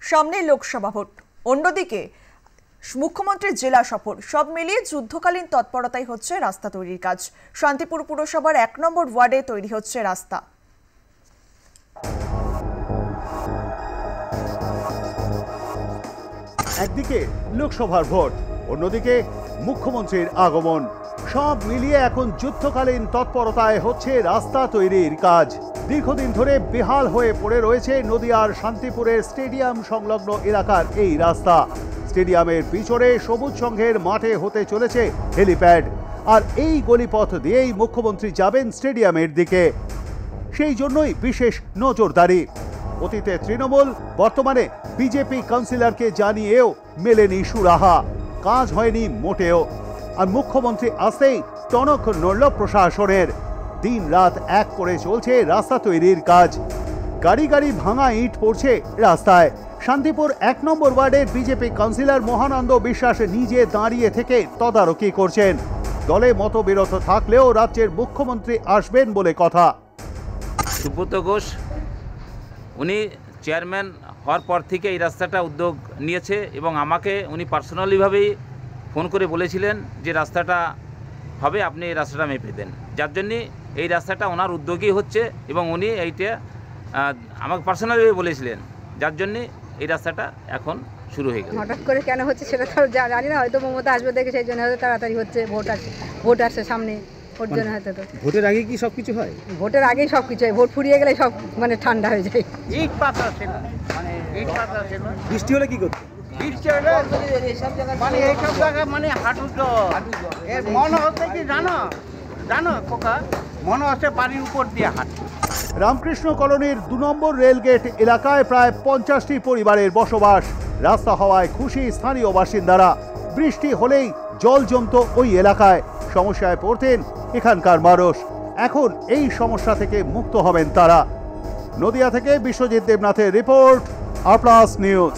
সামনে লোকসভা ভোট, অন্যদিকে মুখ্যমন্ত্রীর জেলা সফর, সব মিলিয়ে যুদ্ধকালীন তৎপরতাই হচ্ছে রাস্তা তৈরির কাজ। শান্তিপুর পুরসভার 1 নম্বর ওয়ার্ডে তৈরি হচ্ছে রাস্তা। একদিকে লোকসভার ভোট, অন্যদিকে মুখ্যমন্ত্রীর আগমন, সব মিলিয়ে এখন যুদ্ধকালীন তৎপরতায় হচ্ছে রাস্তা তৈরির কাজ। দীর্ঘদিন ধরে বেহাল হয়ে পড়ে রয়েছে নদিয়ার শান্তিপুরের স্টেডিয়াম সংলগ্ন এলাকার এই রাস্তা। স্টেডিয়ামের পিছনে সবুজ সংঘের মাঠে হতে চলেছে হেলিপ্যাড, আর এই গলিপথ দিয়েই মুখ্যমন্ত্রী যাবেন স্টেডিয়ামের দিকে। সেই জন্যই বিশেষ নজরদারি। অতীতে তৃণমূল, বর্তমানে বিজেপি কাউন্সিলরকে জানিয়েও মেলেনি সুরাহা, কাজ হয়নি মোটেও। আর মুখ্যমন্ত্রী আসতেই টনক নড়ল প্রশাসনের। দিন রাত এক করে চলছে রাস্তা তৈরির কাজ। গাড়ি গাড়ি ভাঙা ইট পড়ছে রাস্তায়। শান্তিপুর 1 নম্বর ওয়ার্ডের বিজেপি কাউন্সিলর মহানন্দ বিশ্বাস নিজে দাঁড়িয়ে থেকে তদারকি করছেন। দলে মতবিরোধ থাকলেও রাজ্যের মুখ্যমন্ত্রী আসবেন বলে কথা। সুব্রত ঘোষ উনি চেয়ারম্যান হওয়ার পর থেকে এই রাস্তাটা উদ্যোগ নিয়েছে এবং আমাকে উনি পার্সোনালিভাবেই ফোন করে বলেছিলেন যে রাস্তাটা হবে, আপনি এই রাস্তাটা মেপে দেন। যার জন্যে এই রাস্তাটা ওনার উদ্যোগেই হচ্ছে এবং উনি এইটা আমাকে পার্সোনালিভাবে বলেছিলেন, যার জন্যে এই রাস্তাটা এখন শুরু হয়ে গেল। হঠাৎ করে কেন হচ্ছে সেটা তো জানি না, হয়তো মমতা আসবে দেখে সেই জন্য হয়তো তাড়াতাড়ি হচ্ছে। ভোট আসছে সামনে, ওর জন্য হয়তো। তো ভোটের আগে কি সব কিছু হয়? ভোটের আগেই সব কিছু হয়, ভোট ফুরিয়ে গেলে সব ঠান্ডা হয়ে যায়। বৃষ্টি হলে কি করতে? এইসব জায়গায় হাঁটু এর মনে হচ্ছে কি জানো খোকা, মনে হচ্ছে বাড়ির উপর দিয়ে হাঁটু। রামকৃষ্ণ কলোনির 2 নম্বর রেলগেট এলাকায় প্রায় 50টি পরিবারের বসবাস। রাস্তা হওয়ায় খুশি স্থানীয় বাসিন্দারা। বৃষ্টি হলেই জল জমতো ওই এলাকায়, সমস্যায় পড়তেন এখানকার মানুষ। এখন এই সমস্যা থেকে মুক্ত হবেন তারা। নদিয়া থেকে বিশ্বজিৎ দেবনাথের রিপোর্ট, আর প্লাস নিউজ।